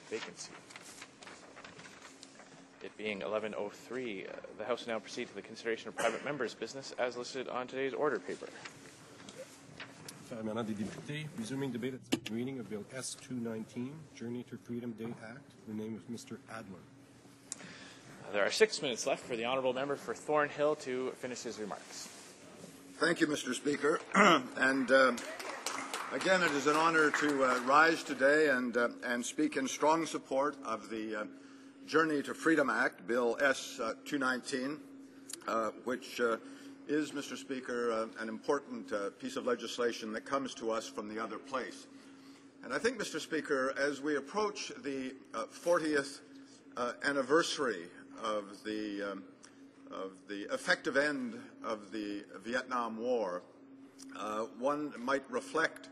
vacancy. It being 11:03, the House will now proceed to the consideration of private members' business as listed on today's order paper. Permanent des députés, resuming debate at the meeting of Bill S-219, Journey to Freedom Day Act, in the name of Mr. Adler. There are 6 minutes left for the honourable member for Thornhill to finish his remarks. Thank you, Mr. Speaker. And again, it is an honour to rise today and speak in strong support of the Journey to Freedom Act, Bill S-219, which is, Mr. Speaker, an important piece of legislation that comes to us from the other place. And I think, Mr. Speaker, as we approach the 40th anniversary of the effective end of the Vietnam War, one might reflect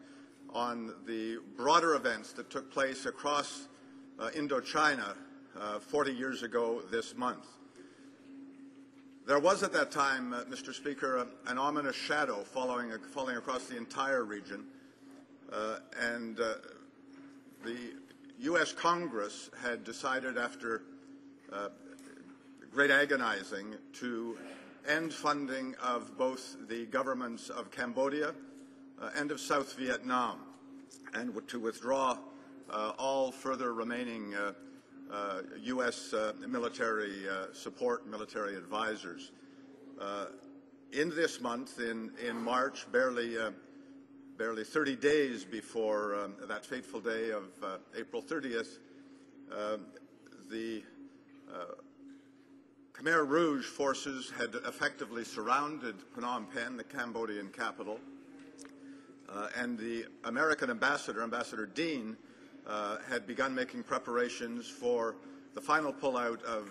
on the broader events that took place across Indochina 40 years ago this month. There was at that time, Mr. Speaker, an ominous shadow falling across the entire region, and the U.S. Congress had decided after great agonizing to end funding of both the governments of Cambodia and of South Vietnam, and to withdraw all further remaining U.S. military support, military advisors. In this month, in March, barely 30 days before that fateful day of April 30th, the Khmer Rouge forces had effectively surrounded Phnom Penh, the Cambodian capital, and the American ambassador, Ambassador Dean, had begun making preparations for the final pullout of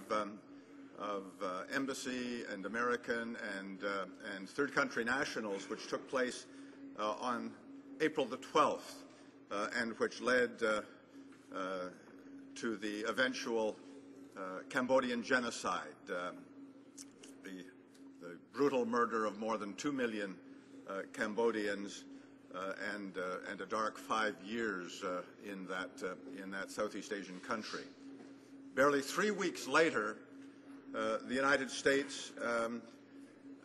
embassy and American and third country nationals, which took place on April the 12th, and which led to the eventual Cambodian genocide, the brutal murder of more than 2 million Cambodians, and a dark 5 years in that Southeast Asian country. Barely 3 weeks later, the United States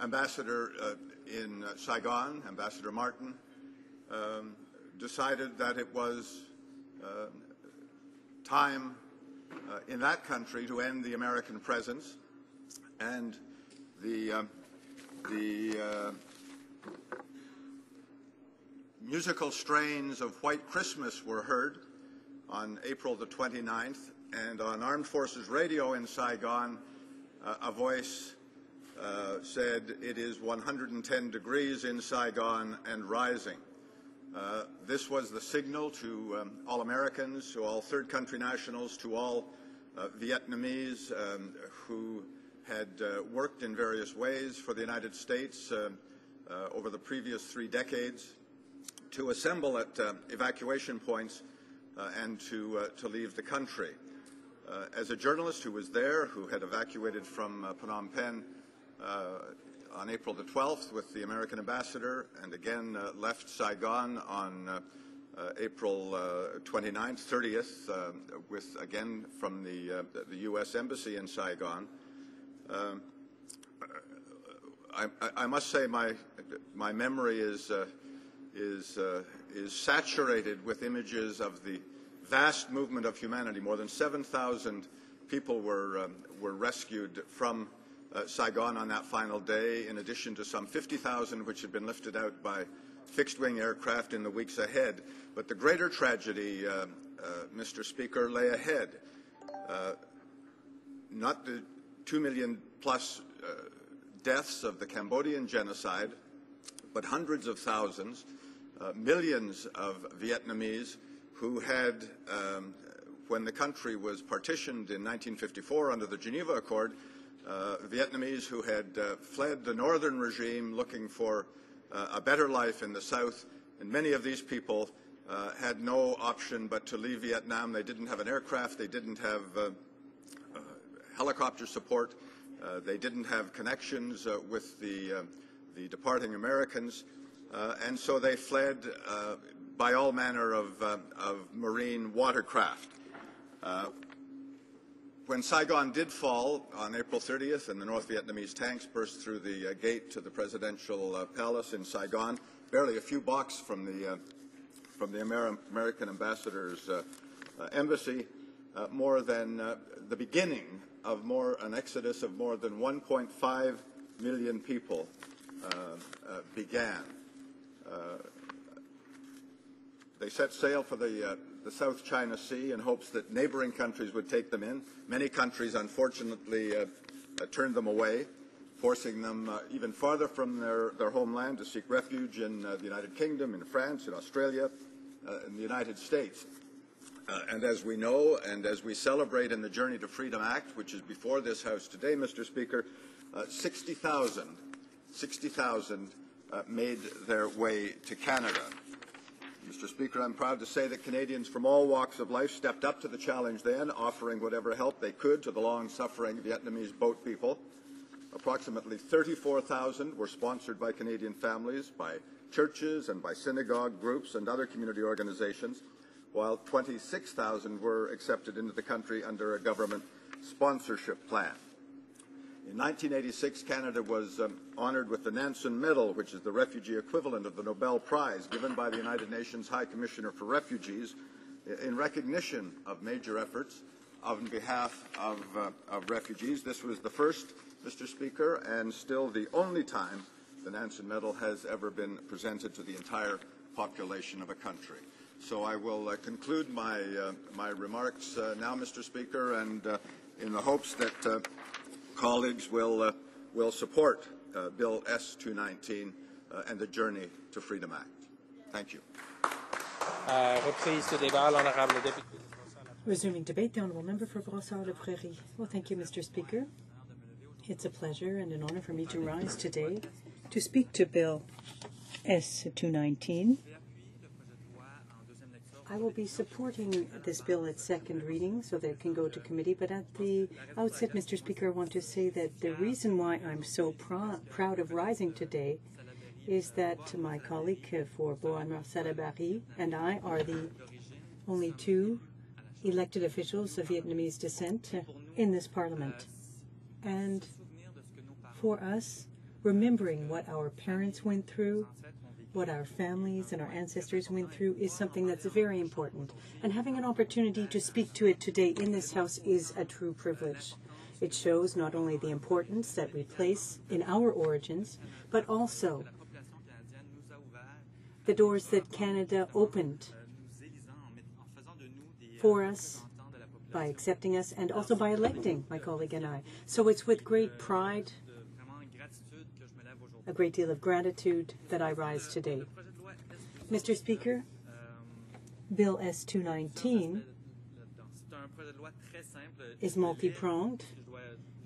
ambassador in Saigon, Ambassador Martin, decided that it was time in that country to end the American presence, and the musical strains of White Christmas were heard on April the 29th, and on Armed Forces Radio in Saigon, a voice said, "It is 110 degrees in Saigon and rising." This was the signal to all Americans, to all third country nationals, to all Vietnamese who had worked in various ways for the United States over the previous 3 decades, to assemble at evacuation points and to leave the country. As a journalist who was there, who had evacuated from Phnom Penh on April the 12th with the American ambassador, and again left Saigon on April 29th, 30th, with again from the U.S. Embassy in Saigon. I must say my memory is saturated with images of the vast movement of humanity. More than 7,000 people were rescued from Saigon on that final day, in addition to some 50,000 which had been lifted out by fixed-wing aircraft in the weeks ahead. But the greater tragedy, Mr. Speaker, lay ahead. Not the 2 million plus deaths of the Cambodian genocide, but hundreds of thousands, millions of Vietnamese who had, when the country was partitioned in 1954 under the Geneva Accord, Vietnamese who had fled the northern regime looking for a better life in the south, and many of these people had no option but to leave Vietnam. They didn't have an aircraft, they didn't have helicopter support, they didn't have connections with the departing Americans, and so they fled by all manner of marine watercraft. When Saigon did fall on April 30th and the North Vietnamese tanks burst through the gate to the presidential palace in Saigon, barely a few blocks from the American ambassador's embassy, more than the beginning of an exodus of more than 1.5 million people began. They set sail for the South China Sea in hopes that neighboring countries would take them in. Many countries, unfortunately, turned them away, forcing them even farther from their homeland to seek refuge in the United Kingdom, in France, in Australia, in the United States. And as we know, and as we celebrate in the Journey to Freedom Act, which is before this House today, Mr. Speaker, 60,000 made their way to Canada. Mr. Speaker, I'm proud to say that Canadians from all walks of life stepped up to the challenge then, offering whatever help they could to the long-suffering Vietnamese boat people. Approximately 34,000 were sponsored by Canadian families, by churches and by synagogue groups and other community organizations, while 26,000 were accepted into the country under a government sponsorship plan. In 1986, Canada was honored with the Nansen Medal, which is the refugee equivalent of the Nobel Prize given by the United Nations High Commissioner for Refugees in recognition of major efforts on behalf of refugees. This was the first, Mr. Speaker, and still the only time the Nansen Medal has ever been presented to the entire population of a country. So I will conclude my remarks now, Mr. Speaker, and in the hopes that colleagues will support Bill S-219 and the Journey to Freedom Act. Thank you. Resuming debate, the Honourable Member for Brossard-le-Prairie. Well, thank you, Mr. Speaker. It's a pleasure and an honour for me to rise today to speak to Bill S-219. I will be supporting this bill at second reading so that it can go to committee. But at the outset, Mr. Speaker, I want to say that the reason why I'm so proud of rising today is that my colleague for Boan-Marcel-Barry and I are the only two elected officials of Vietnamese descent in this Parliament. And for us, remembering what our parents went through, what our families and our ancestors went through is something that's very important. And having an opportunity to speak to it today in this House is a true privilege. It shows not only the importance that we place in our origins, but also the doors that Canada opened for us by accepting us and also by electing my colleague and I. So it's with great pride, a great deal of gratitude that I rise today. Mr. Speaker, Bill S-219 is multi-pronged.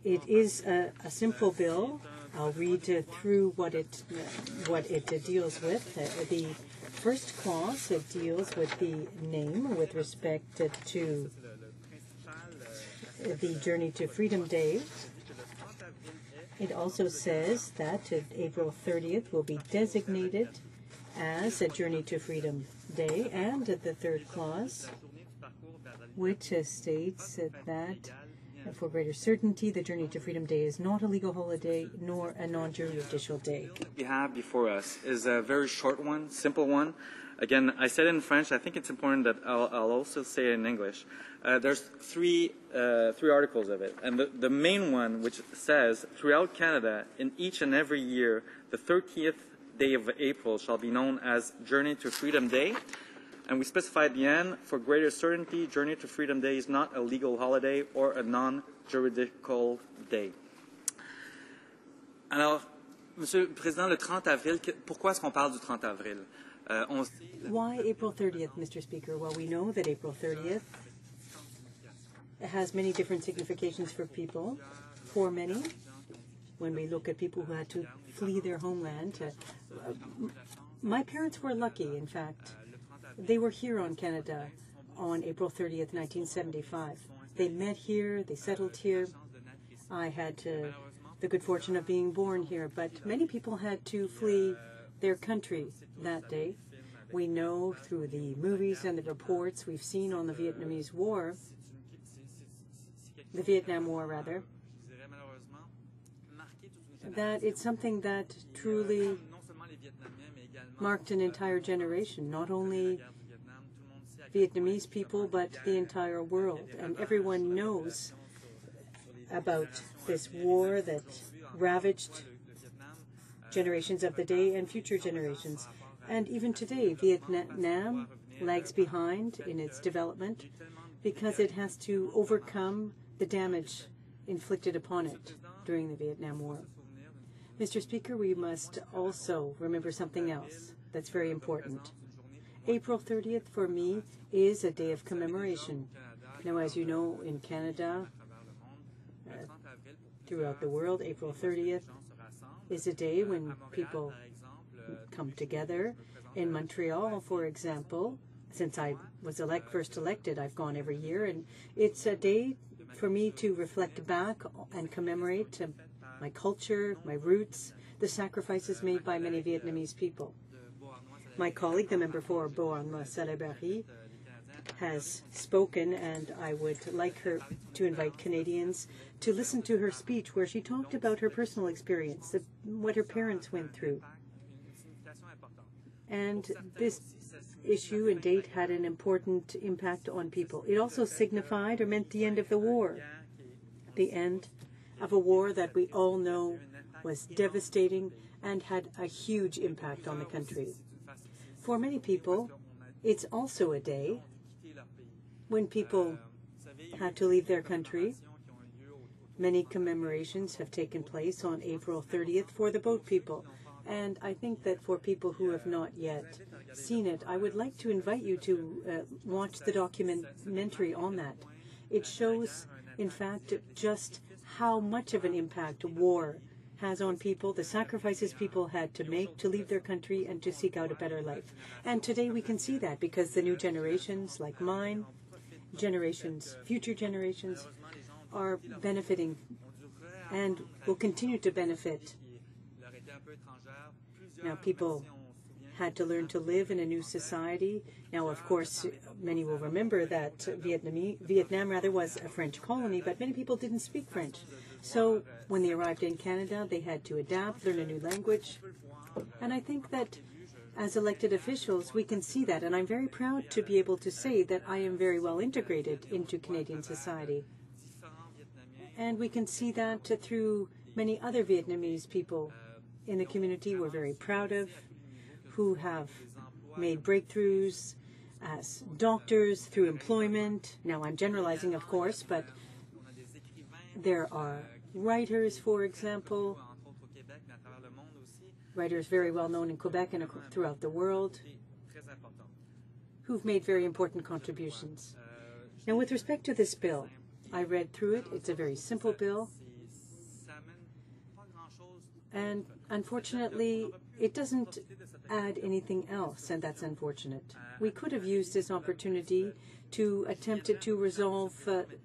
It is a simple bill. I'll read through what it deals with. The first clause deals with the name with respect to the Journey to Freedom Day. It also says that April 30th will be designated as a Journey to Freedom Day, and the third clause, which states that for greater certainty, the Journey to Freedom Day is not a legal holiday nor a non-judicial day. What we have before us is a very short one, simple one. Again, I said it in French. I think it's important that I'll also say it in English. There's three articles of it. And the main one, which says, throughout Canada, in each and every year, the 30th day of April shall be known as Journey to Freedom Day. And we specify at the end, for greater certainty, Journey to Freedom Day is not a legal holiday or a non-juridical day. Alors, Monsieur le Président, le 30 avril, pourquoi est-ce qu'on parle du 30 avril? Why April 30th, Mr. Speaker? Well, we know that April 30th has many different significations for people. For many, when we look at people who had to flee their homeland, my parents were lucky, in fact. They were here on Canada on April 30th, 1975. They met here, they settled here. I had the good fortune of being born here, but many people had to flee their country that day. We know through the movies and the reports we've seen on the Vietnamese War the Vietnam War rather, that it's something that truly marked an entire generation, not only Vietnamese people, but the entire world. And everyone knows about this war that ravaged generations of the day and future generations. And even today, Vietnam lags behind in its development because it has to overcome the damage inflicted upon it during the Vietnam War. Mr. Speaker, we must also remember something else that's very important. April 30th for me is a day of commemoration. Now, as you know, in Canada, throughout the world, April 30th is a day when people come together. In Montreal, for example, since I was first elected, I've gone every year, and it's a day for me to reflect back and commemorate my culture, my roots, the sacrifices made by many Vietnamese people. My colleague, the member for Beauharnois-Salaberry, has spoken, and I would like her to invite Canadians to listen to her speech where she talked about her personal experience, what her parents went through. And this issue and date had an important impact on people. It also signified or meant the end of the war, the end of a war that we all know was devastating and had a huge impact on the country. For many people, it's also a day when people had to leave their country. Many commemorations have taken place on April 30th for the boat people. And I think that for people who have not yet seen it, I would like to invite you to watch the documentary on that. It shows, in fact, just how much of an impact war has on people, the sacrifices people had to make to leave their country and to seek out a better life. And today we can see that because the new generations, like mine, future generations, are benefiting and will continue to benefit. Now, people had to learn to live in a new society. Now, of course, many will remember that Vietnam was a French colony, but many people didn't speak French. So when they arrived in Canada, they had to adapt, learn a new language. And I think that as elected officials, we can see that. And I'm very proud to be able to say that I am very well integrated into Canadian society. And we can see that through many other Vietnamese people in the community we're very proud of, who have made breakthroughs as doctors through employment. Now, I'm generalizing, of course, but there are writers, for example, writers very well known in Quebec and throughout the world, who've made very important contributions. Now, with respect to this bill, I read through it. It's a very simple bill. And unfortunately, it doesn't add anything else, and that's unfortunate. We could have used this opportunity to attempt to resolve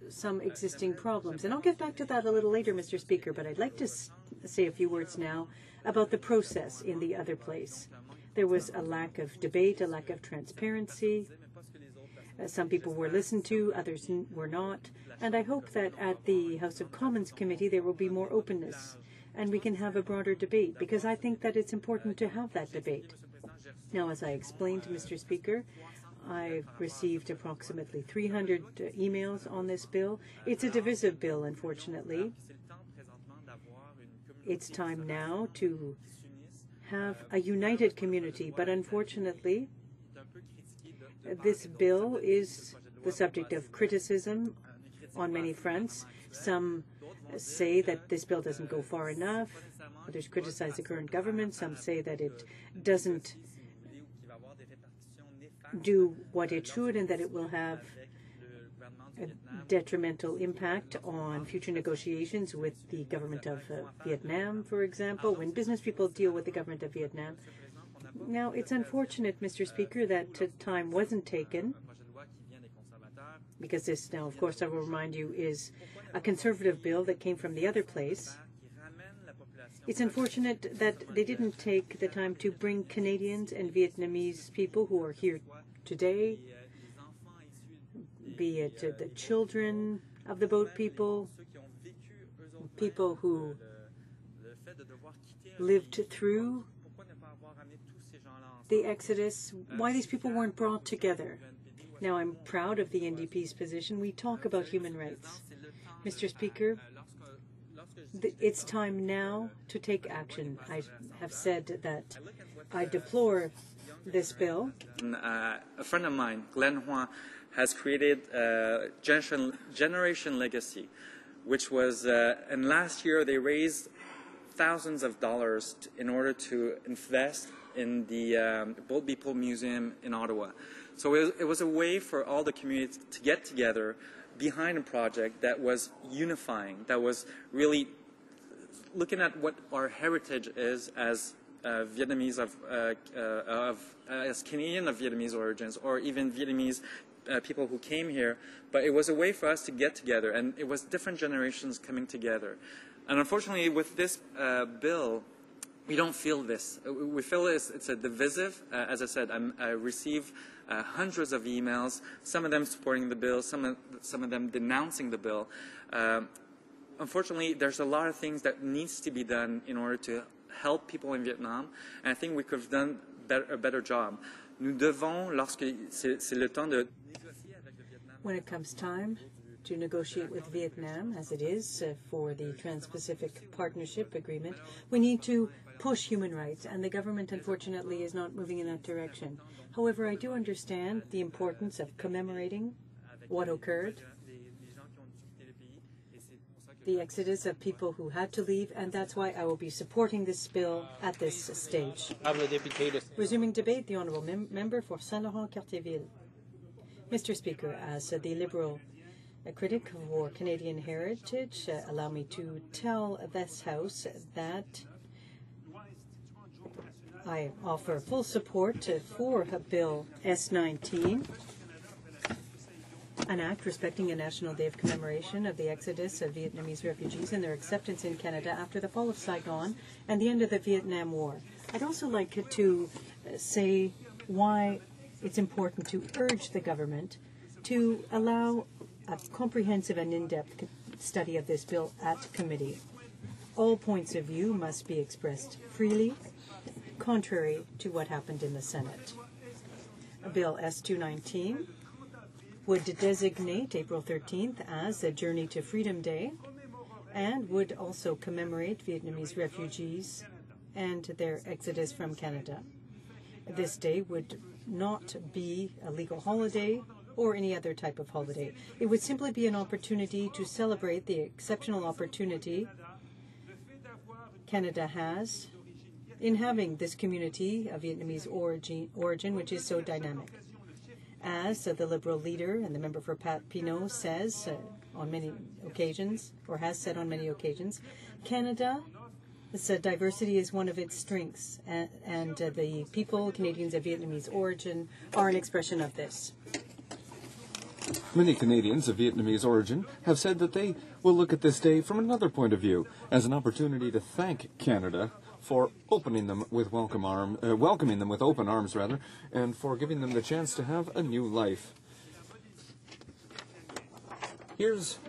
some existing problems. And I'll get back to that a little later, Mr. Speaker, but I'd like to say a few words now about the process in the other place. There was a lack of debate, a lack of transparency. Some people were listened to, others were not. And I hope that at the House of Commons Committee there will be more openness and we can have a broader debate, because I think that it's important to have that debate. Now, as I explained to Mr. Speaker, I've received approximately 300 emails on this bill. It's a divisive bill, unfortunately. It's time now to have a united community, but unfortunately, this bill is the subject of criticism on many fronts. Some say that this bill doesn't go far enough. Others criticize the current government. Some say that it doesn't do what it should and that it will have a detrimental impact on future negotiations with the government of Vietnam, for example, when business people deal with the government of Vietnam. Now, it's unfortunate, Mr. Speaker, that time wasn't taken, because this now, of course, I will remind you, is a conservative bill that came from the other place. It's unfortunate that they didn't take the time to bring Canadians and Vietnamese people who are here today, be it the children of the boat people, people who lived through the Exodus, why these people weren't brought together. Now, I'm proud of the NDP's position. We talk about human rights. Mr. Speaker, it's time now to take action. I have said that I deplore this bill. A friend of mine, Glenn Hua, has created Generation Legacy, which was, and last year they raised thousands of dollars in order to invest in the Boat People Museum in Ottawa. So it was a way for all the communities to get together behind a project that was unifying, that was really looking at what our heritage is as Vietnamese as Canadian of Vietnamese origins, or even Vietnamese people who came here. But it was a way for us to get together, and it was different generations coming together. And unfortunately, with this bill, we don't feel this. We feel it's a divisive. As I said, I receive hundreds of emails, some of them supporting the bill, some of them denouncing the bill. Unfortunately, there's a lot of things that needs to be done in order to help people in Vietnam, and I think we could have done a better job. Nous devons, lorsque c'est le temps de négocier avec le Vietnam. When it comes time to negotiate with Vietnam, as it is for the Trans-Pacific Partnership Agreement, we need to push human rights, and the government, unfortunately, is not moving in that direction. However, I do understand the importance of commemorating what occurred, the exodus of people who had to leave, and that's why I will be supporting this bill at this stage. Resuming debate, the Honourable Member for Saint-Laurent-Cartierville. Mr. Speaker, as the Liberal critic for Canadian heritage, allow me to tell this House that I offer full support for Bill S-19, an act respecting a National Day of Commemoration of the exodus of Vietnamese refugees and their acceptance in Canada after the fall of Saigon and the end of the Vietnam War. I'd also like to say why it's important to urge the government to allow a comprehensive and in-depth study of this bill at committee. All points of view must be expressed freely, contrary to what happened in the Senate. Bill S-219 would designate April 13th as a Journey to Freedom Day and would also commemorate Vietnamese refugees and their exodus from Canada. This day would not be a legal holiday or any other type of holiday. It would simply be an opportunity to celebrate the exceptional opportunity Canada has in having this community of Vietnamese origin, which is so dynamic. As the Liberal leader and the member for Papineau says on many occasions, or has said on many occasions, Canada's diversity is one of its strengths, and the people, Canadians of Vietnamese origin, are an expression of this. Many Canadians of Vietnamese origin have said that they will look at this day from another point of view, as an opportunity to thank Canada for opening them with welcoming them with open arms, and for giving them the chance to have a new life. Here's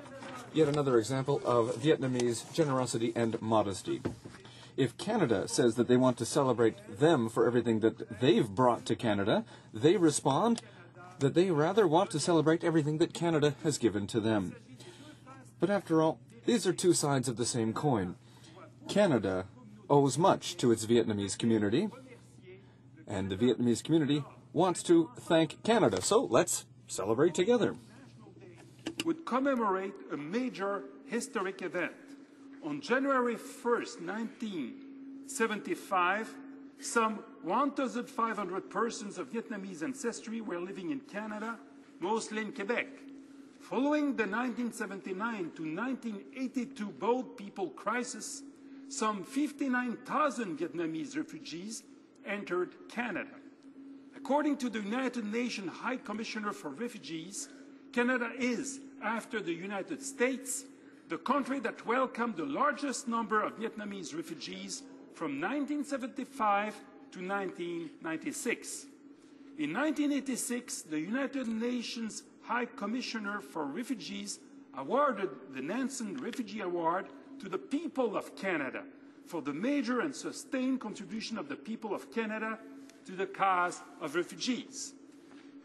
yet another example of Vietnamese generosity and modesty. If Canada says that they want to celebrate them for everything that they've brought to Canada, they respond that they rather want to celebrate everything that Canada has given to them. But after all, these are two sides of the same coin. Canada owes much to its Vietnamese community, and the Vietnamese community wants to thank Canada. So let's celebrate together. Would commemorate a major historic event. On January 1st, 1975, some 1,500 persons of Vietnamese ancestry were living in Canada, mostly in Quebec. Following the 1979 to 1982 Boat People crisis, some 59,000 Vietnamese refugees entered Canada. According to the United Nations High Commissioner for Refugees, Canada is, after the United States, the country that welcomed the largest number of Vietnamese refugees from 1975 to 1996. In 1986, the United Nations High Commissioner for Refugees awarded the Nansen Refugee Award to the people of Canada for the major and sustained contribution of the people of Canada to the cause of refugees.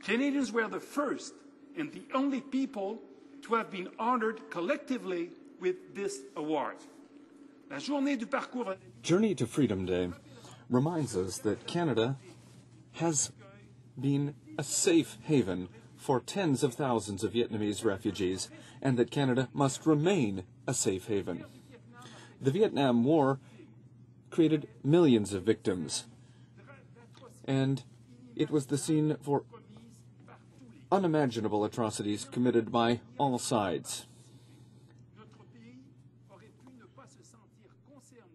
Canadians were the first and the only people to have been honored collectively with this award. La Journée du Parcours Journey to Freedom Day reminds us that Canada has been a safe haven for tens of thousands of Vietnamese refugees, and that Canada must remain a safe haven. The Vietnam War created millions of victims, and it was the scene for unimaginable atrocities committed by all sides.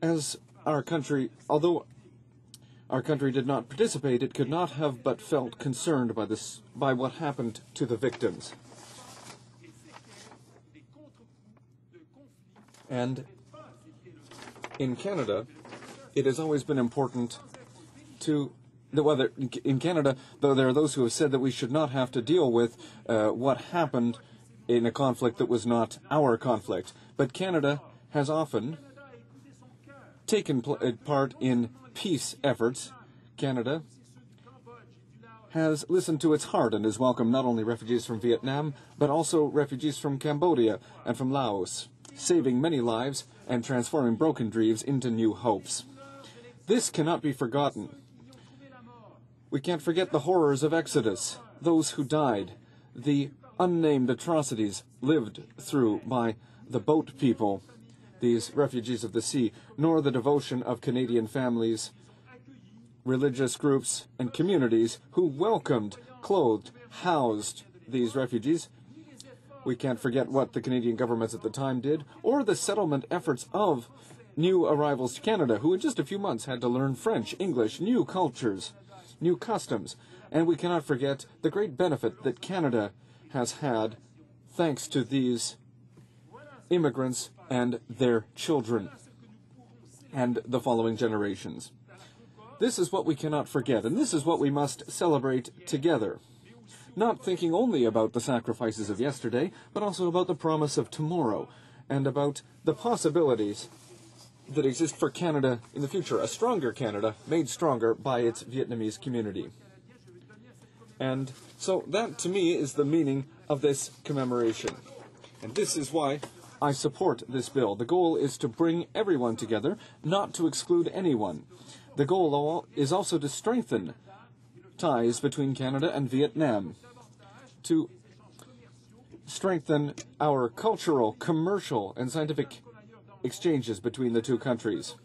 As our country, although our country did not participate, it could not have but felt concerned by what happened to the victims. And in Canada, it has always been important to, whether in Canada, though there are those who have said that we should not have to deal with what happened in a conflict that was not our conflict. But Canada has often taken part in peace efforts. Canada has listened to its heart and has welcomed not only refugees from Vietnam, but also refugees from Cambodia and from Laos, saving many lives and transforming broken dreams into new hopes. This cannot be forgotten. We can't forget the horrors of Exodus, those who died, the unnamed atrocities lived through by the boat people, these refugees of the sea, nor the devotion of Canadian families, religious groups, and communities who welcomed, clothed, housed these refugees. We can't forget what the Canadian governments at the time did, or the settlement efforts of new arrivals to Canada, who in just a few months had to learn French, English, new cultures, new customs. And we cannot forget the great benefit that Canada has had thanks to these immigrants and their children and the following generations. This is what we cannot forget, and this is what we must celebrate together. Not thinking only about the sacrifices of yesterday, but also about the promise of tomorrow, and about the possibilities that exist for Canada in the future, a stronger Canada made stronger by its Vietnamese community. And so that, to me, is the meaning of this commemoration. And this is why I support this bill. The goal is to bring everyone together, not to exclude anyone. The goal is also to strengthen ties between Canada and Vietnam, to strengthen our cultural, commercial, and scientific exchanges between the two countries.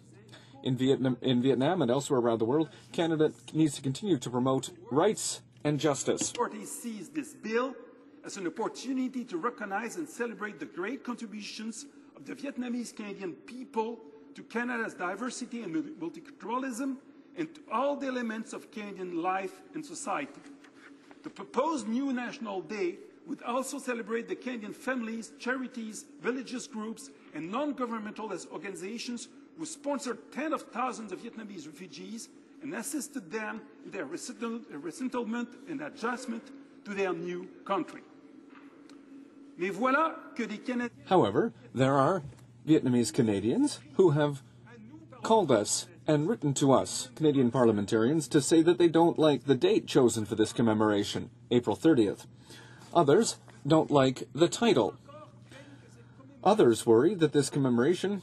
In Vietnam and elsewhere around the world, Canada needs to continue to promote rights and justice. The party sees this bill as an opportunity to recognize and celebrate the great contributions of the Vietnamese Canadian people to Canada's diversity and multiculturalism and to all the elements of Canadian life and society. The proposed new National Day would also celebrate the Canadian families, charities, religious groups, and non-governmental organizations who sponsored tens of thousands of Vietnamese refugees and assisted them in their resettlement and adjustment to their new country. However, there are Vietnamese Canadians who have called us and written to us, Canadian parliamentarians, to say that they don't like the date chosen for this commemoration, April 30th. Others don't like the title. Others worry that this commemoration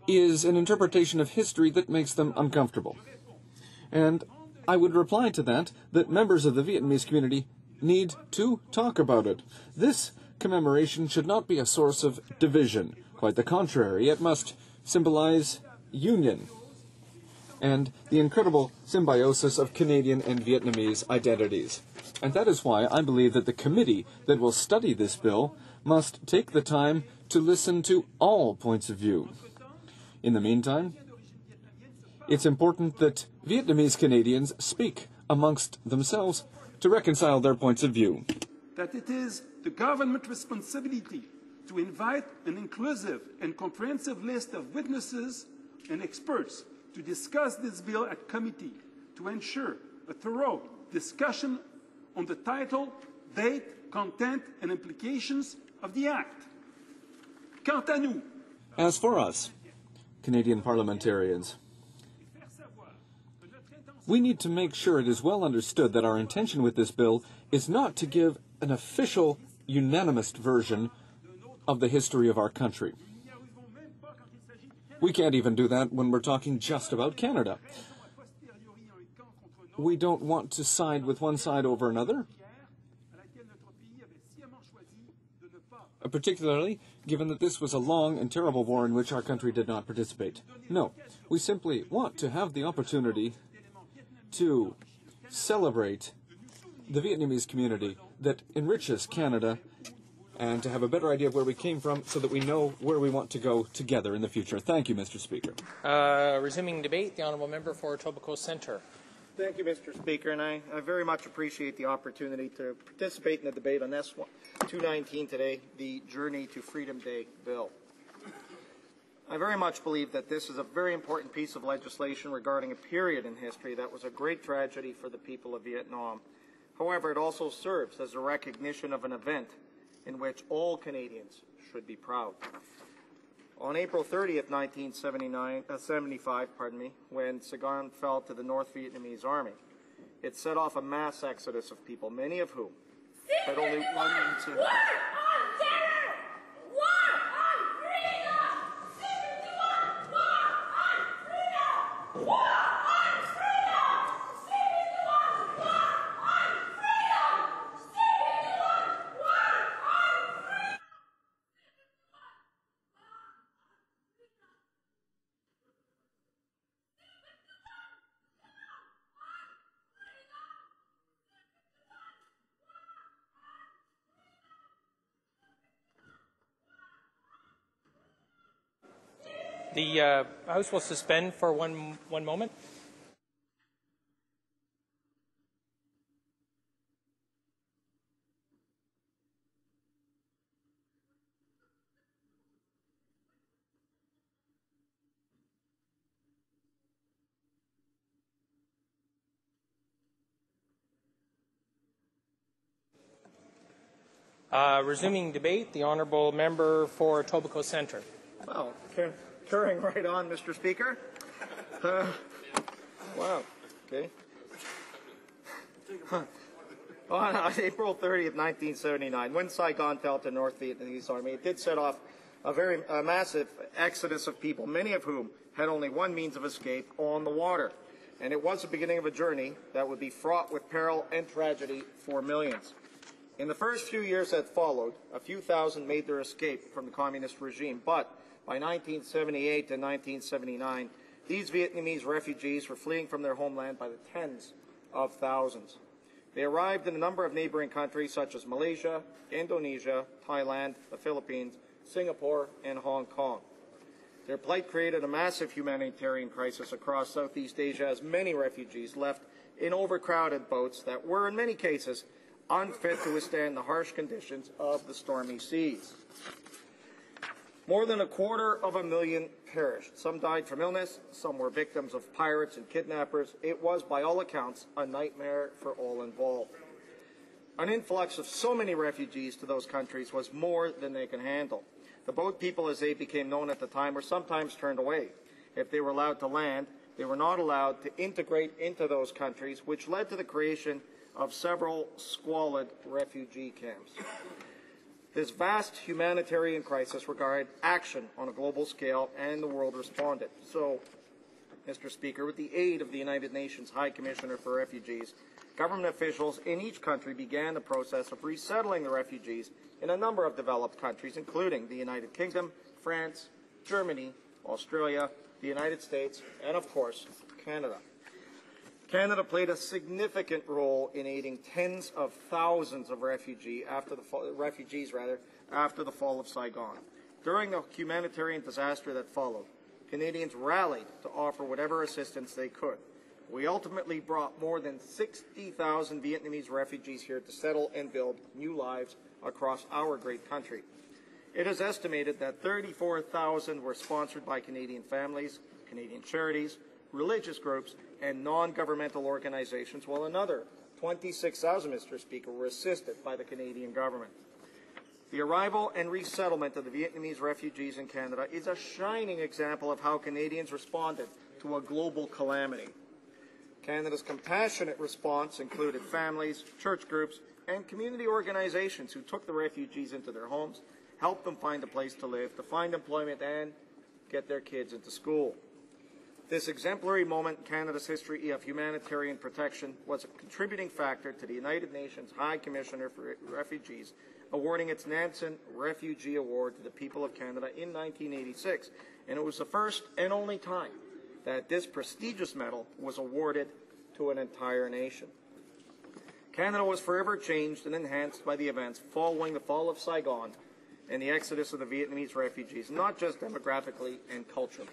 is an interpretation of history that makes them uncomfortable. And I would reply to that members of the Vietnamese community need to talk about it. This commemoration should not be a source of division. Quite the contrary, it must symbolize union and the incredible symbiosis of Canadian and Vietnamese identities. And that is why I believe that the committee that will study this bill must take the time to listen to all points of view. In the meantime, it's important that Vietnamese Canadians speak amongst themselves to reconcile their points of view. That it is the government responsibility to invite an inclusive and comprehensive list of witnesses and experts to discuss this bill at committee, to ensure a thorough discussion on the title, date, content, and implications, of the Act. Quant à nous, As for us, Canadian parliamentarians, we need to make sure it is well understood that our intention with this bill is not to give an official, unanimous version of the history of our country. We can't even do that when we're talking just about Canada. We don't want to side with one side over another, particularly given that this was a long and terrible war in which our country did not participate. No, we simply want to have the opportunity to celebrate the Vietnamese community that enriches Canada and to have a better idea of where we came from so that we know where we want to go together in the future. Thank you, Mr. Speaker. Resuming debate, the Honourable Member for Etobicoke Centre. Thank you, Mr. Speaker, and I very much appreciate the opportunity to participate in the debate on S-219 today, the Journey to Freedom Day bill. I very much believe that this is a very important piece of legislation regarding a period in history that was a great tragedy for the people of Vietnam. However, it also serves as a recognition of an event in which all Canadians should be proud. On April 30th, 1975, when Saigon fell to the North Vietnamese Army, it set off a mass exodus of people, many of whom had only one means to... The House will suspend for one moment. Resuming debate, the Honourable Member for Etobicoke Centre. Well, carrying right on, Mr. Speaker. Wow, okay. On April 30th, 1979, when Saigon fell to North Vietnamese Army, it did set off a massive exodus of people, many of whom had only one means of escape: on the water. And it was the beginning of a journey that would be fraught with peril and tragedy for millions. In the first few years that followed, a few thousand made their escape from the communist regime, but by 1978 to 1979, these Vietnamese refugees were fleeing from their homeland by the tens of thousands. They arrived in a number of neighboring countries such as Malaysia, Indonesia, Thailand, the Philippines, Singapore, and Hong Kong. Their plight created a massive humanitarian crisis across Southeast Asia, as many refugees left in overcrowded boats that were, in many cases, unfit to withstand the harsh conditions of the stormy seas. More than 250,000 perished. Some died from illness, some were victims of pirates and kidnappers. It was, by all accounts, a nightmare for all involved. An influx of so many refugees to those countries was more than they could handle. The boat people, as they became known at the time, were sometimes turned away. If they were allowed to land, they were not allowed to integrate into those countries, which led to the creation of several squalid refugee camps. This vast humanitarian crisis required action on a global scale, and the world responded. So, Mr. Speaker, with the aid of the United Nations High Commissioner for Refugees, government officials in each country began the process of resettling the refugees in a number of developed countries, including the United Kingdom, France, Germany, Australia, the United States, and, of course, Canada. Canada played a significant role in aiding tens of thousands of refugees after the fall of Saigon. During the humanitarian disaster that followed, Canadians rallied to offer whatever assistance they could. We ultimately brought more than 60,000 Vietnamese refugees here to settle and build new lives across our great country. It is estimated that 34,000 were sponsored by Canadian families, Canadian charities, religious groups, and non-governmental organizations, while another 26,000, Mr. Speaker, were assisted by the Canadian government. The arrival and resettlement of the Vietnamese refugees in Canada is a shining example of how Canadians responded to a global calamity. Canada's compassionate response included families, church groups, and community organizations who took the refugees into their homes, helped them find a place to live, to find employment, and get their kids into school. This exemplary moment in Canada's history of humanitarian protection was a contributing factor to the United Nations High Commissioner for Refugees awarding its Nansen Refugee Award to the people of Canada in 1986, and it was the first and only time that this prestigious medal was awarded to an entire nation. Canada was forever changed and enhanced by the events following the fall of Saigon and the exodus of the Vietnamese refugees, not just demographically and culturally.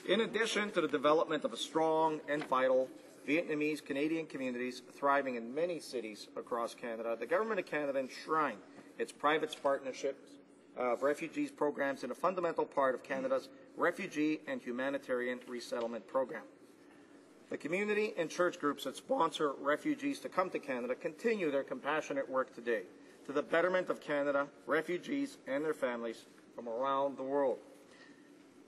In addition to the development of a strong and vital Vietnamese Canadian communities thriving in many cities across Canada, the Government of Canada enshrined its private partnerships of refugees programs in a fundamental part of Canada's refugee and humanitarian resettlement program. The community and church groups that sponsor refugees to come to Canada continue their compassionate work today to the betterment of Canada, refugees, and their families from around the world.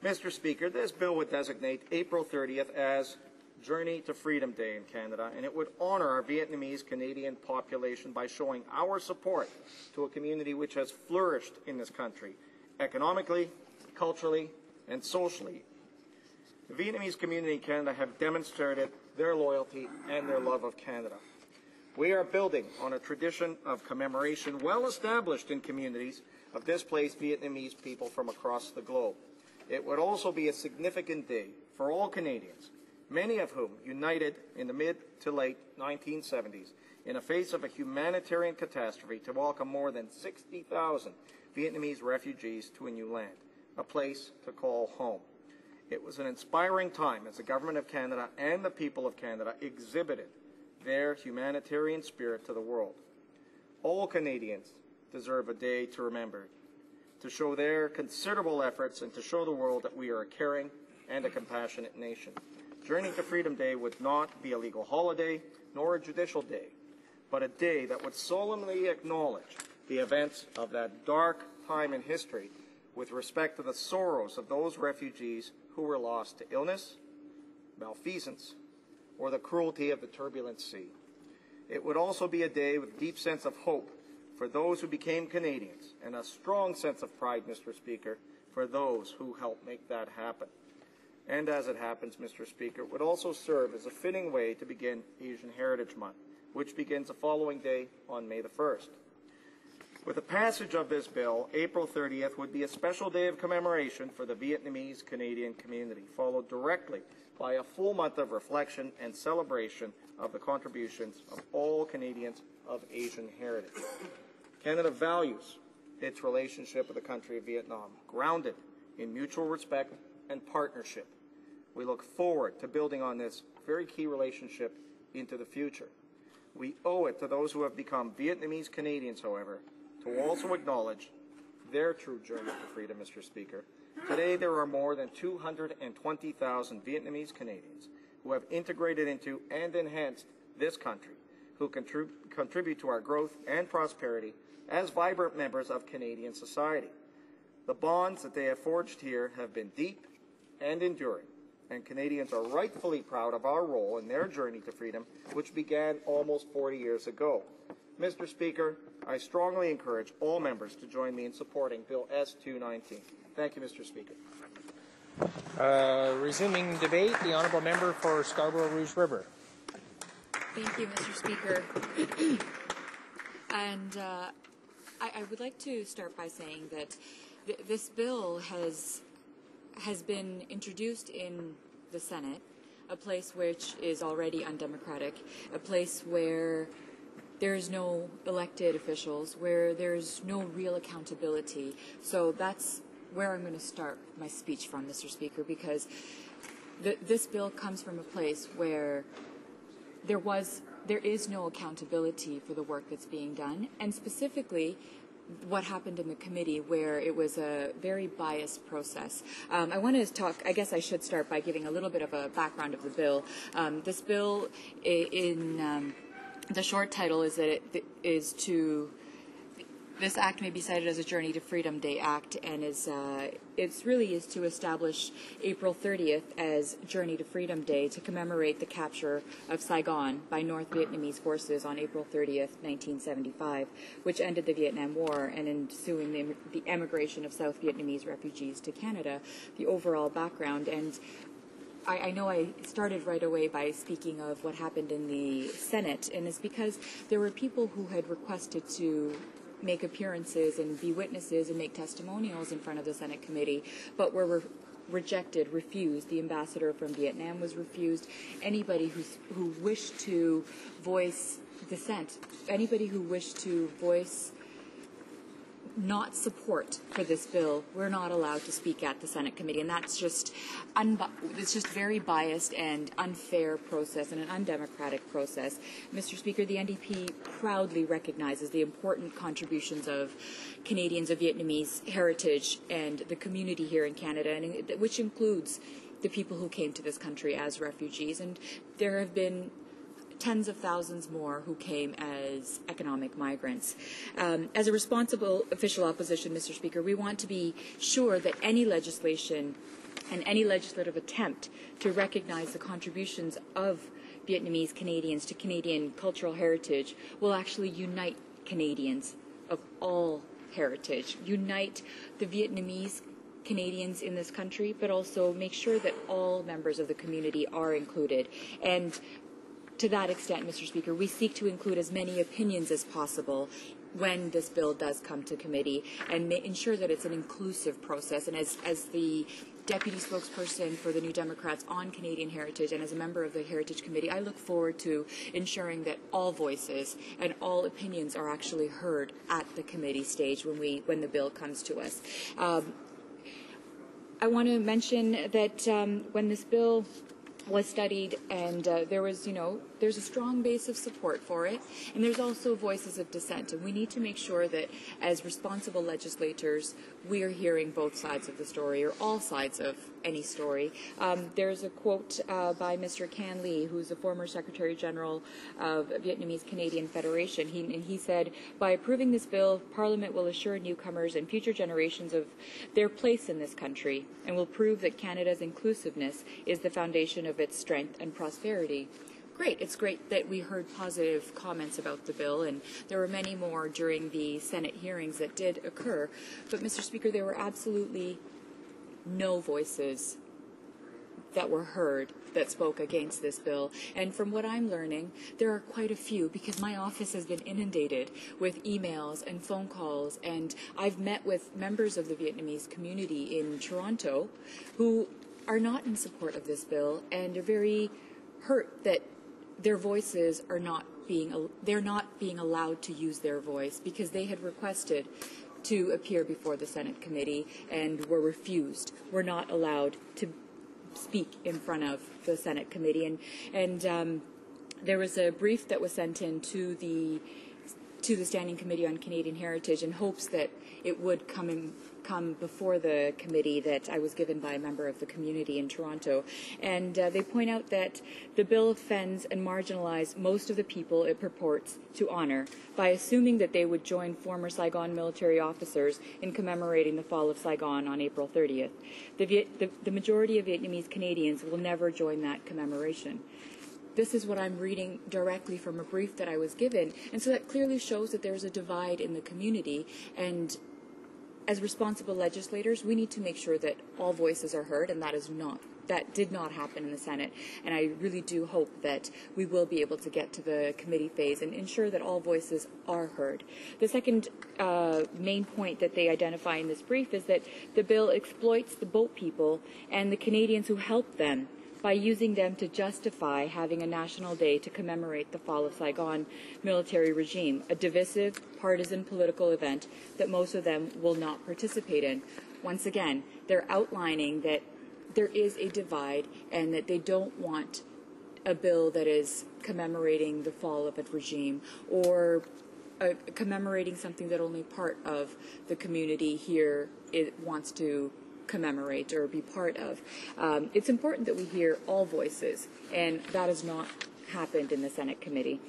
Mr. Speaker, this bill would designate April 30th as Journey to Freedom Day in Canada, and it would honor our Vietnamese Canadian population by showing our support to a community which has flourished in this country, economically, culturally, and socially. The Vietnamese community in Canada have demonstrated their loyalty and their love of Canada. We are building on a tradition of commemoration well established in communities of displaced Vietnamese people from across the globe. It would also be a significant day for all Canadians, many of whom united in the mid to late 1970s in the face of a humanitarian catastrophe to welcome more than 60,000 Vietnamese refugees to a new land, a place to call home. It was an inspiring time as the Government of Canada and the people of Canada exhibited their humanitarian spirit to the world. All Canadians deserve a day to remember, to show their considerable efforts and to show the world that we are a caring and a compassionate nation. Journey to Freedom Day would not be a legal holiday nor a judicial day, but a day that would solemnly acknowledge the events of that dark time in history with respect to the sorrows of those refugees who were lost to illness, malfeasance, or the cruelty of the turbulent sea. It would also be a day with a deep sense of hope for those who became Canadians and a strong sense of pride, Mr. Speaker, for those who helped make that happen. And as it happens, Mr. Speaker, it would also serve as a fitting way to begin Asian Heritage Month, which begins the following day on May the 1st. With the passage of this bill, April 30th would be a special day of commemoration for the Vietnamese Canadian community, followed directly by a full month of reflection and celebration of the contributions of all Canadians of Asian heritage. Canada values its relationship with the country of Vietnam, grounded in mutual respect and partnership. We look forward to building on this very key relationship into the future. We owe it to those who have become Vietnamese Canadians, however, to also acknowledge their true journey to freedom, Mr. Speaker. Today, there are more than 220,000 Vietnamese Canadians who have integrated into and enhanced this country, who contribute to our growth and prosperity as vibrant members of Canadian society. The bonds that they have forged here have been deep and enduring, and Canadians are rightfully proud of our role in their journey to freedom, which began almost 40 years ago. Mr. Speaker, I strongly encourage all members to join me in supporting Bill S-219. Thank you, Mr. Speaker. Resuming debate, the Honourable Member for Scarborough Rouge River. Thank you, Mr. Speaker. And I would like to start by saying that this bill has been introduced in the Senate, a place which is already undemocratic, a place where there's no elected officials, where there's no real accountability. So that's where I'm going to start my speech from, Mr. Speaker, because this bill comes from a place where there is no accountability for the work that's being done, and specifically what happened in the committee, where it was a very biased process. I want to talk, I guess I should start by giving a little bit of a background of the bill. This bill, in the short title, is that it is to This act may be cited as a Journey to Freedom Day Act, and it really is to establish April 30th as Journey to Freedom Day to commemorate the capture of Saigon by North Vietnamese forces on April 30th, 1975, which ended the Vietnam War and ensuing the emigration of South Vietnamese refugees to Canada, the overall background. And I know I started right away by speaking of what happened in the Senate, and it's because there were people who had requested to make appearances and be witnesses and make testimonials in front of the Senate committee, but were rejected, refused. The ambassador from Vietnam was refused. Anybody who wished to voice dissent, anybody who wished to voice not support for this bill, we're not allowed to speak at the Senate committee, and that's just it's just very biased and unfair process and an undemocratic process. Mr. Speaker, the NDP proudly recognizes the important contributions of Canadians of Vietnamese heritage and the community here in Canada, and which includes the people who came to this country as refugees, and there have been tens of thousands more who came as economic migrants. As a responsible official opposition, Mr. Speaker, we want to be sure that any legislation and any legislative attempt to recognize the contributions of Vietnamese Canadians to Canadian cultural heritage will actually unite Canadians of all heritage, unite the Vietnamese Canadians in this country, but also make sure that all members of the community are included. And to that extent, Mr. Speaker, we seek to include as many opinions as possible when this bill does come to committee and ensure that it's an inclusive process. And as the deputy spokesperson for the New Democrats on Canadian heritage and as a member of the Heritage Committee, I look forward to ensuring that all voices and all opinions are actually heard at the committee stage when the bill comes to us. I want to mention that when this bill was studied, and there's a strong base of support for it, and there's also voices of dissent, and we need to make sure that as responsible legislators we are hearing both sides of the story, or all sides of any story. There's a quote by Mr. Can Lee, who's a former Secretary General of Vietnamese Canadian Federation. He said, "By approving this bill, Parliament will assure newcomers and future generations of their place in this country and will prove that Canada's inclusiveness is the foundation of its strength and prosperity." Great. It's great that we heard positive comments about the bill, and there were many more during the Senate hearings that did occur. But, Mr. Speaker, there were absolutely no voices that were heard that spoke against this bill. And from what I'm learning, there are quite a few, because my office has been inundated with emails and phone calls, and I've met with members of the Vietnamese community in Toronto who are not in support of this bill and are very hurt that their voices are not being allowed to use their voice because they had requested to appear before the Senate committee and were refused. Were not allowed to speak in front of the Senate committee, and there was a brief that was sent in to the Standing Committee on Canadian Heritage in hopes that it would come before the committee that I was given by a member of the community in Toronto. And they point out that the bill offends and marginalizes most of the people it purports to honor by assuming that they would join former Saigon military officers in commemorating the fall of Saigon on April 30th. The majority of Vietnamese Canadians will never join that commemoration. This is what I'm reading directly from a brief that I was given. And so that clearly shows that there's a divide in the community. And as responsible legislators, we need to make sure that all voices are heard, and that did not happen in the Senate. And I really do hope that we will be able to get to the committee phase and ensure that all voices are heard. The second main point that they identify in this brief is that the bill exploits the boat people and the Canadians who helped them by using them to justify having a national day to commemorate the fall of Saigon military regime, a divisive, partisan political event that most of them will not participate in. Once again, they're outlining that there is a divide and that they don't want a bill that is commemorating the fall of a regime or commemorating something that only part of the community here wants to commemorate or be part of. It's important that we hear all voices, and that has not happened in the Senate committee.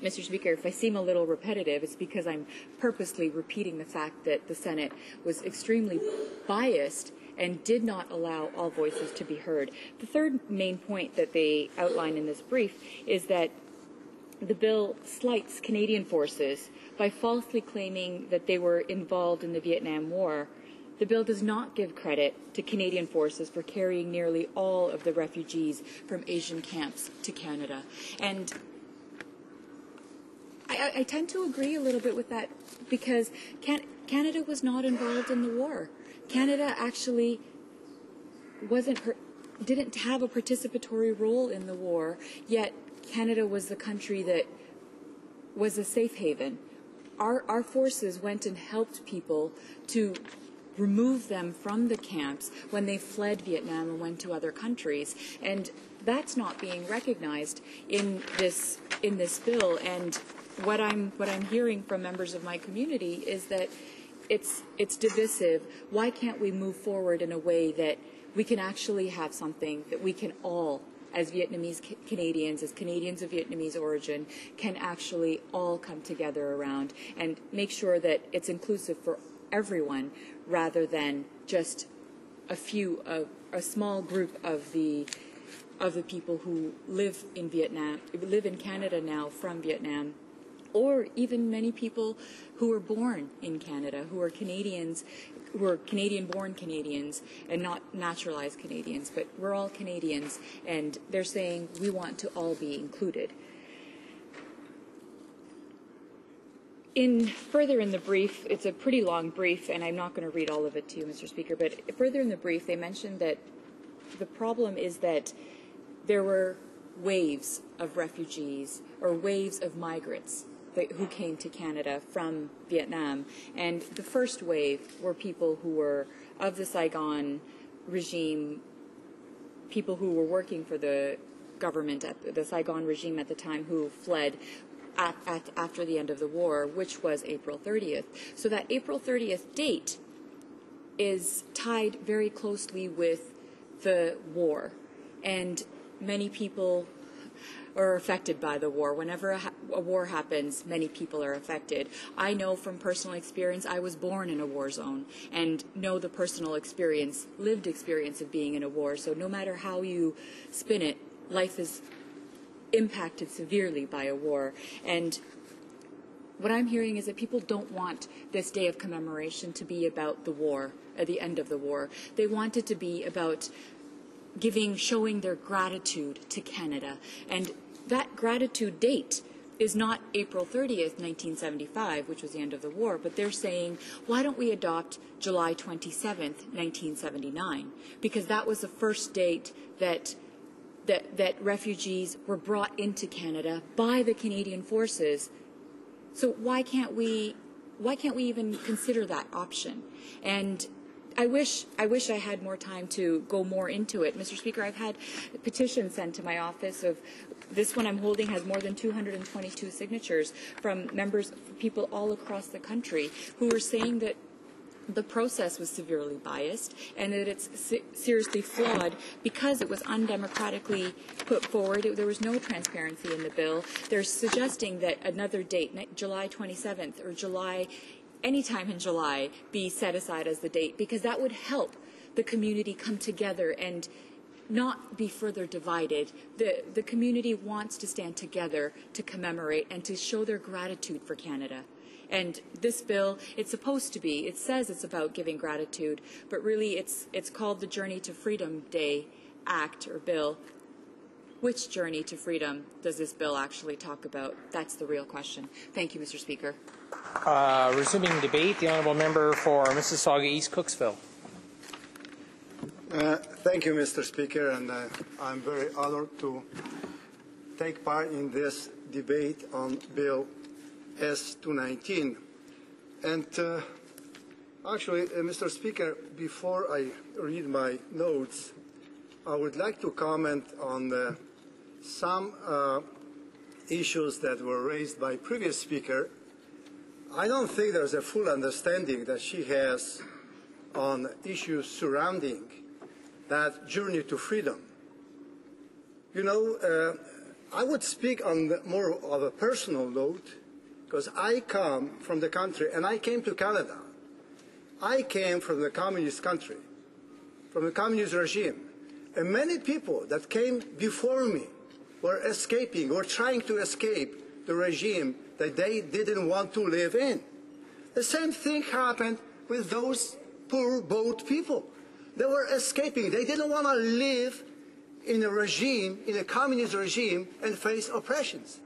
Mr. Speaker, if I seem a little repetitive, it's because I'm purposely repeating the fact that the Senate was extremely biased and did not allow all voices to be heard. The third main point that they outline in this brief is that the bill slights Canadian forces by falsely claiming that they were involved in the Vietnam War. The bill does not give credit to Canadian forces for carrying nearly all of the refugees from Asian camps to Canada. And I tend to agree a little bit with that because Canada was not involved in the war. Canada actually didn't have a participatory role in the war, yet Canada was the country that was a safe haven. Our forces went and helped people to remove them from the camps when they fled Vietnam and went to other countries, and that's not being recognized in this bill. And what I'm hearing from members of my community is that it's divisive. Why can't we move forward in a way that we can actually have something that we can all, as Vietnamese Canadians, as Canadians of Vietnamese origin, can actually all come together around and make sure that it's inclusive for everyone rather than just a small group of the people who live in Canada now from Vietnam, or even many people who were born in Canada, who are Canadians, who are Canadian-born Canadians and not naturalized Canadians, but we're all Canadians, and they're saying we want to all be included. Further in the brief, it's a pretty long brief, and I'm not going to read all of it to you, Mr. Speaker, but further in the brief, they mentioned that the problem is that there were waves of refugees or waves of migrants who came to Canada from Vietnam. And the first wave were people who were of the Saigon regime, people who were working for the government, the Saigon regime at the time, who fled after the end of the war, which was April 30th. So that April 30th date is tied very closely with the war. And many people are affected by the war. Whenever a war happens, many people are affected. I know from personal experience, I was born in a war zone and know the personal experience, lived experience of being in a war. So no matter how you spin it, life is impacted severely by a war. And what I'm hearing is that people don't want this day of commemoration to be about the war, at the end of the war. They want it to be about showing their gratitude to Canada. And that gratitude date is not April 30th, 1975, which was the end of the war, but they're saying, why don't we adopt July 27th, 1979? Because that was the first date that refugees were brought into Canada by the Canadian forces. So why can't we even consider that option? And I wish I had more time to go more into it. Mr. Speaker, I've had petitions sent to my office of this one I'm holding has more than 222 signatures from people all across the country who are saying that the process was severely biased and that it's seriously flawed because it was undemocratically put forward. There was no transparency in the bill. They're suggesting that another date, July 27th or July, any time in July, be set aside as the date, because that would help the community come together and not be further divided. The community wants to stand together to commemorate and to show their gratitude for Canada. And this bill, it says it's about giving gratitude, but really it's called the Journey to Freedom Day Act or bill. Which journey to freedom does this bill actually talk about? That's the real question. Thank you, Mr. Speaker. Resuming debate, the honourable member for Mississauga East Cooksville. Thank you, Mr. Speaker, and I'm very honored to take part in this debate on Bill S-219. And actually, Mr. Speaker, before I read my notes, I would like to comment on some issues that were raised by previous speaker. I don't think there's a full understanding that she has on issues surrounding that journey to freedom. You know, I would speak on more of a personal note, because I come from the country, and I came to Canada. I came from the communist country, from the communist regime. And many people that came before me were escaping, or trying to escape the regime that they didn't want to live in. The same thing happened with those poor boat people. They were escaping. They didn't want to live in a regime, in a communist regime, and face oppressions.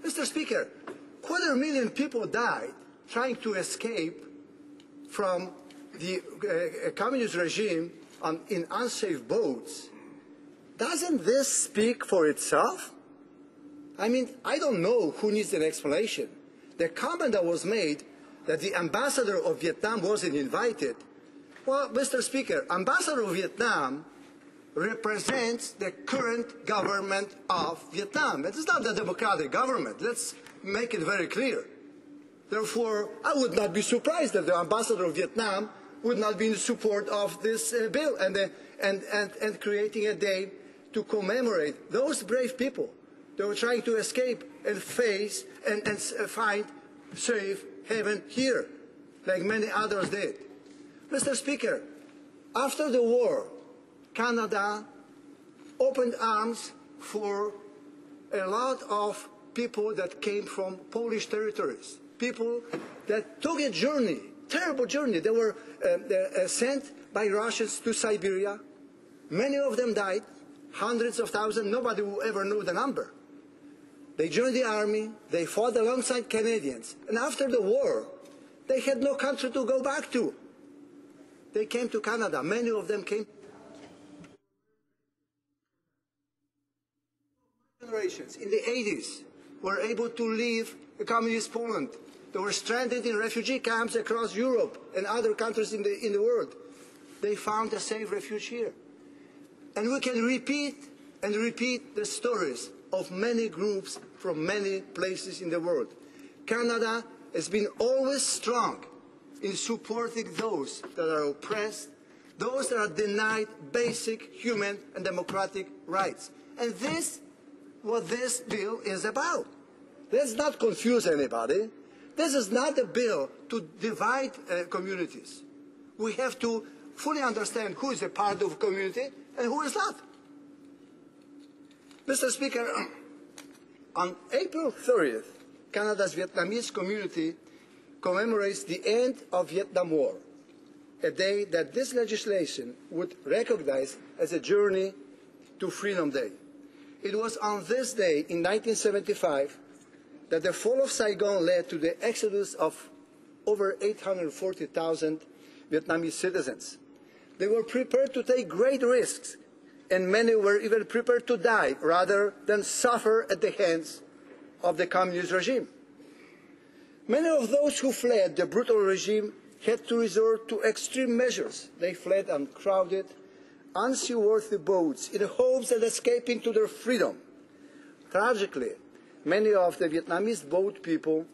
Mr. Speaker, 250,000 people died trying to escape from the communist regime in unsafe boats. Doesn't this speak for itself? I mean, I don't know who needs an explanation. The comment that was made that the ambassador of Vietnam wasn't invited. Well, Mr. Speaker, ambassador of Vietnam represents the current government of Vietnam. It is not the democratic government. Let's make it very clear. Therefore, I would not be surprised that the ambassador of Vietnam would not be in support of this bill and creating a day to commemorate those brave people that were trying to escape and face and find safe haven here, like many others did. Mr. Speaker, after the war, Canada opened arms for a lot of people that came from Polish territories, people that took a journey, terrible journey. They were sent by Russians to Siberia. Many of them died, hundreds of thousands. Nobody will ever know the number. They joined the army. They fought alongside Canadians. And after the war, they had no country to go back to. They came to Canada. Many of them came. Generations in the 80s were able to leave the communist Poland. They were stranded in refugee camps across Europe and other countries in the world. They found a safe refuge here. And we can repeat and repeat the stories of many groups from many places in the world. Canada has been always strong in supporting those that are oppressed, those that are denied basic human and democratic rights. And this is what this bill is about. Let's not confuse anybody. This is not a bill to divide communities. We have to fully understand who is a part of a community and who is not. Mr. Speaker, on April 30th, Canada's Vietnamese community commemorates the end of Vietnam War, a day that this legislation would recognize as a Journey to Freedom Day. It was on this day in 1975 that the fall of Saigon led to the exodus of over 840,000 Vietnamese citizens. They were prepared to take great risks, and many were even prepared to die rather than suffer at the hands of the communist regime. Many of those who fled the brutal regime had to resort to extreme measures. They fled on crowded, unseaworthy boats in the hopes of escaping to their freedom. Tragically, many of the Vietnamese boat people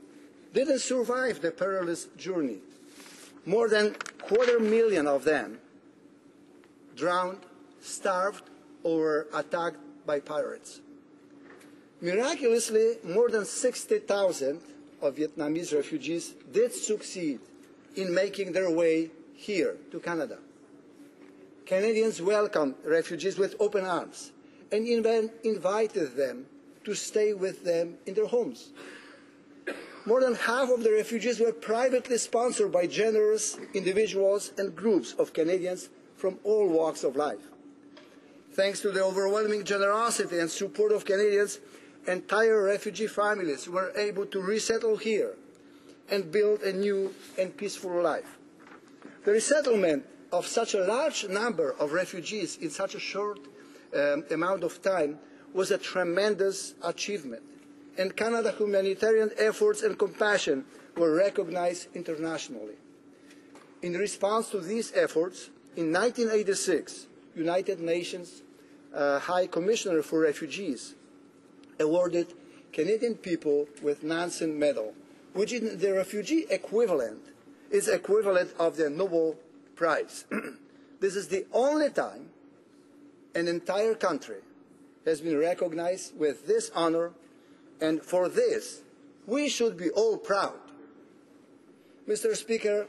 didn't survive the perilous journey. More than 250,000 of them drowned, starved, or were attacked by pirates. Miraculously, more than 60,000 of Vietnamese refugees did succeed in making their way here to Canada. Canadians welcomed refugees with open arms and even invited them to stay with them in their homes. More than half of the refugees were privately sponsored by generous individuals and groups of Canadians from all walks of life. Thanks to the overwhelming generosity and support of Canadians, entire refugee families were able to resettle here and build a new and peaceful life. The resettlement of such a large number of refugees in such a short amount of time was a tremendous achievement, and Canada's humanitarian efforts and compassion were recognized internationally. In response to these efforts, in 1986, United Nations High Commissioner for Refugees awarded Canadian people with Nansen Medal, which in the refugee equivalent is equivalent of the Nobel Prize. This is the only time an entire country has been recognized with this honor, and for this, we should be all proud. Mr. Speaker,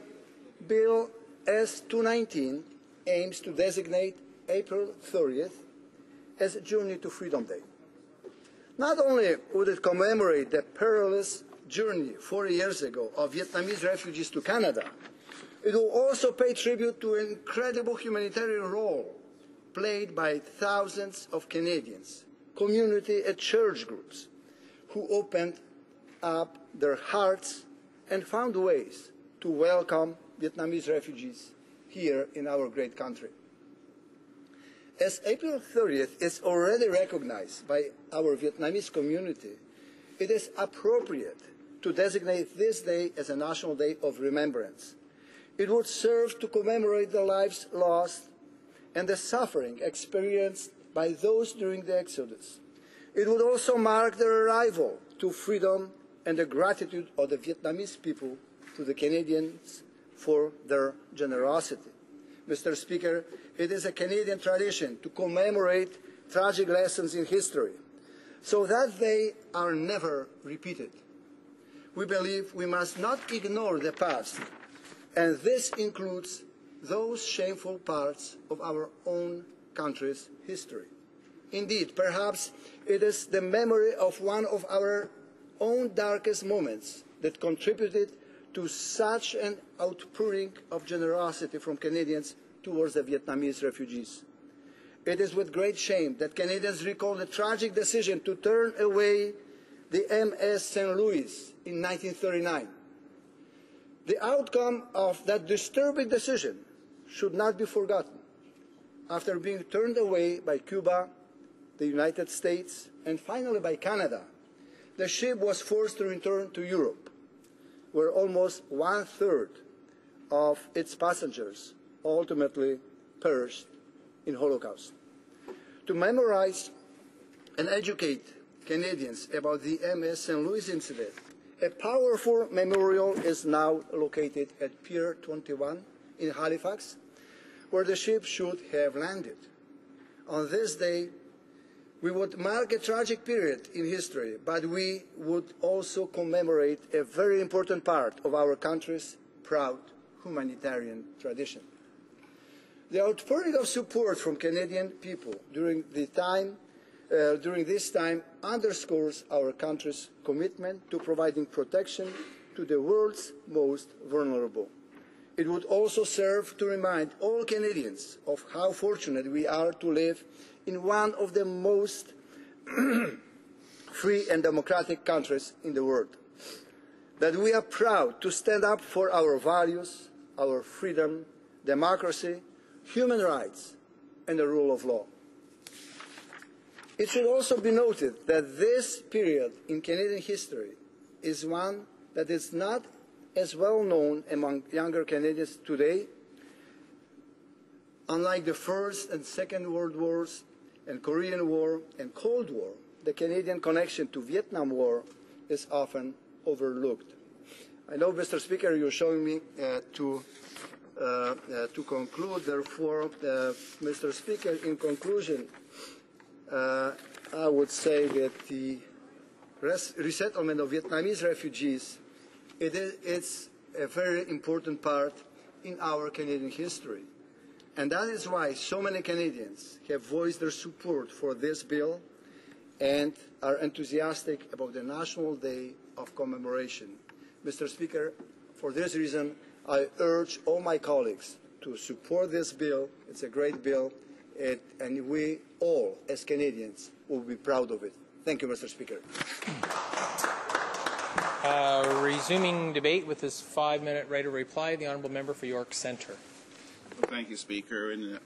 Bill S-219 aims to designate April 30th as Journey to Freedom Day. Not only would it commemorate the perilous journey 40 years ago of Vietnamese refugees to Canada, it will also pay tribute to an incredible humanitarian role played by thousands of Canadians, community and church groups, who opened up their hearts and found ways to welcome Vietnamese refugees here in our great country. As April 30th is already recognized by our Vietnamese community, it is appropriate to designate this day as a National Day of Remembrance. It would serve to commemorate the lives lost and the suffering experienced by those during the Exodus. It would also mark their arrival to freedom and the gratitude of the Vietnamese people to the Canadians for their generosity. Mr. Speaker, it is a Canadian tradition to commemorate tragic lessons in history so that they are never repeated. We believe we must not ignore the past, and this includes those shameful parts of our own country's history. Indeed, perhaps it is the memory of one of our own darkest moments that contributed to such an outpouring of generosity from Canadians towards the Vietnamese refugees. It is with great shame that Canadians recall the tragic decision to turn away the MS St. Louis in 1939. The outcome of that disturbing decision should not be forgotten. After being turned away by Cuba, the United States, and finally by Canada, the ship was forced to return to Europe, where almost one-third of its passengers ultimately perished in Holocaust. To memorize and educate Canadians about the MS St. Louis incident, a powerful memorial is now located at Pier 21 in Halifax, where the ship should have landed. On this day, we would mark a tragic period in history, but we would also commemorate a very important part of our country's proud humanitarian tradition. The outpouring of support from Canadian people during this time underscores our country's commitment to providing protection to the world's most vulnerable. It would also serve to remind all Canadians of how fortunate we are to live in one of the most free and democratic countries in the world, that we are proud to stand up for our values, our freedom, democracy, human rights, and the rule of law. It should also be noted that this period in Canadian history is one that is not as well known among younger Canadians today. Unlike the First and Second World Wars and Korean War and Cold War, the Canadian connection to Vietnam War is often overlooked. I know, Mr. Speaker, you're showing me to conclude. Therefore, Mr. Speaker, in conclusion, I would say that the resettlement of Vietnamese refugees it's a very important part in our Canadian history. And that is why so many Canadians have voiced their support for this bill and are enthusiastic about the National Day of Commemoration. Mr. Speaker, for this reason, I urge all my colleagues to support this bill. It's a great bill, and we all, as Canadians, will be proud of it. Thank you, Mr. Speaker. Resuming debate with his 5-minute right of reply, the honourable member for York Centre. Well, thank you, Speaker. And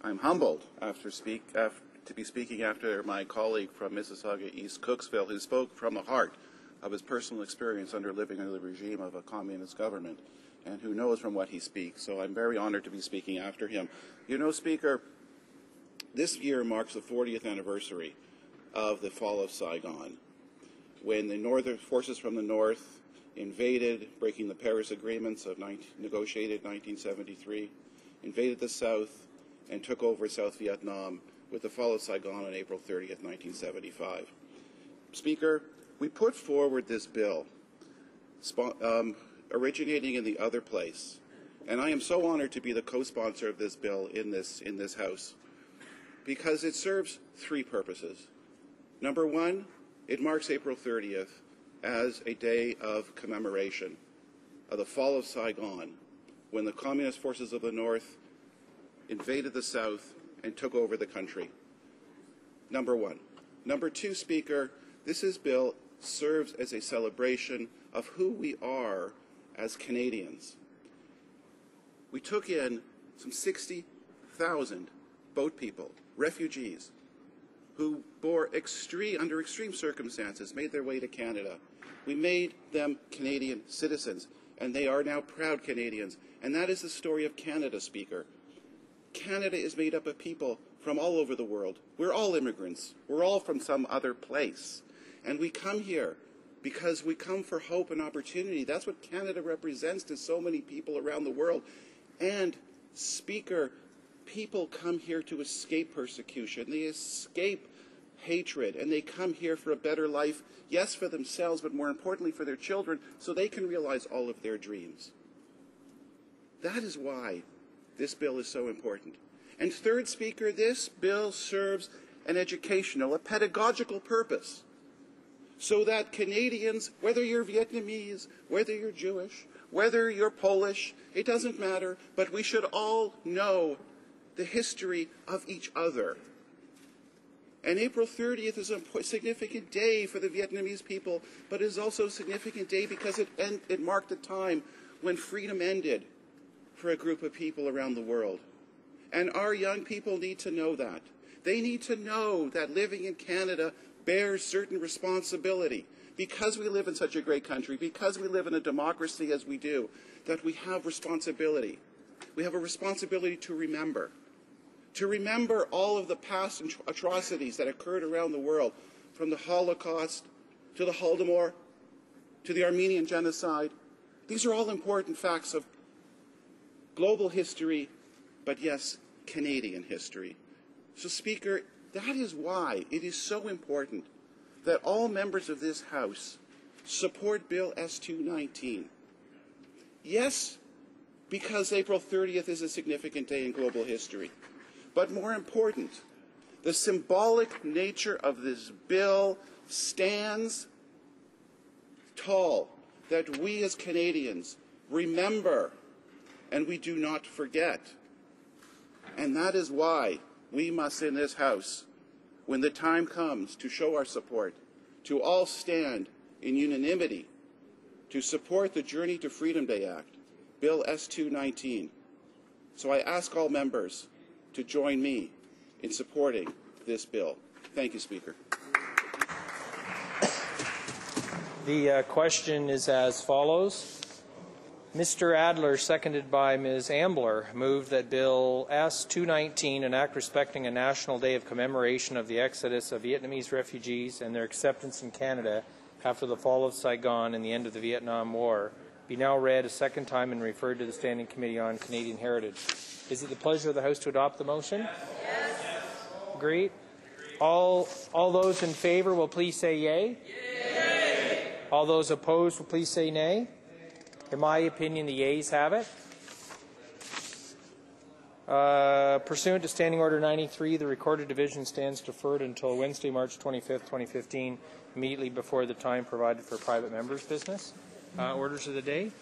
I'm humbled to be speaking after my colleague from Mississauga East Cooksville, who spoke from the heart of his personal experience under living under the regime of a communist government, and who knows from what he speaks. So I'm very honored to be speaking after him. You know, Speaker, this year marks the 40th anniversary of the fall of Saigon, when the northern forces from the north invaded, breaking the Paris agreements of negotiated 1973, invaded the south and took over South Vietnam with the fall of Saigon on April 30th, 1975. Speaker, we put forward this bill originating in the other place, and I am so honored to be the co-sponsor of this bill in this House, because it serves three purposes. Number one, it marks April 30th as a day of commemoration of the fall of Saigon, when the communist forces of the North invaded the South and took over the country. Number one. Number two, Speaker, this bill serves as a celebration of who we are as Canadians. We took in some 60,000 boat people, refugees, who under extreme circumstances made their way to Canada. We made them Canadian citizens, and they are now proud Canadians. And that is the story of Canada, Speaker. Canada is made up of people from all over the world. We're all immigrants. We're all from some other place. And we come here because we come for hope and opportunity. That's what Canada represents to so many people around the world. And, Speaker, people come here to escape persecution. They escape hatred, and they come here for a better life, yes, for themselves, but more importantly for their children, so they can realize all of their dreams. That is why this bill is so important. And third, Speaker, this bill serves an educational, a pedagogical purpose, so that Canadians, whether you're Vietnamese, whether you're Jewish, whether you're Polish, it doesn't matter, but we should all know the history of each other. And April 30th is a significant day for the Vietnamese people, but it is also a significant day because it marked a time when freedom ended for a group of people around the world. And our young people need to know that. They need to know that living in Canada bears certain responsibility, because we live in such a great country, because we live in a democracy as we do, that we have responsibility. We have a responsibility to remember all of the past atrocities that occurred around the world, from the Holocaust to the Holodomor to the Armenian genocide. These are all important facts of global history, but yes, Canadian history. So, Speaker, that is why it is so important that all members of this House support Bill S-219. Yes, because April 30th is a significant day in global history. But more important, the symbolic nature of this bill stands tall, that we as Canadians remember and we do not forget. And that is why we must, in this House, when the time comes to show our support, to all stand in unanimity to support the Journey to Freedom Day Act, Bill S-219. So I ask all members to join me in supporting this bill. Thank you, Speaker. The question is as follows. Mr. Adler, seconded by Ms. Ambler, moved that Bill S-219, an act respecting a national day of commemoration of the exodus of Vietnamese refugees and their acceptance in Canada after the fall of Saigon and the end of the Vietnam War, be now read a second time and referred to the Standing Committee on Canadian Heritage. Is it the pleasure of the House to adopt the motion? Yes. Agreed. All those in favour will please say yea. Yay. All those opposed will please say nay. In my opinion, the yeas have it. Pursuant to Standing Order 93, the Recorded Division stands deferred until Wednesday, March 25th, 2015, immediately before the time provided for private members' business. Orders of the day.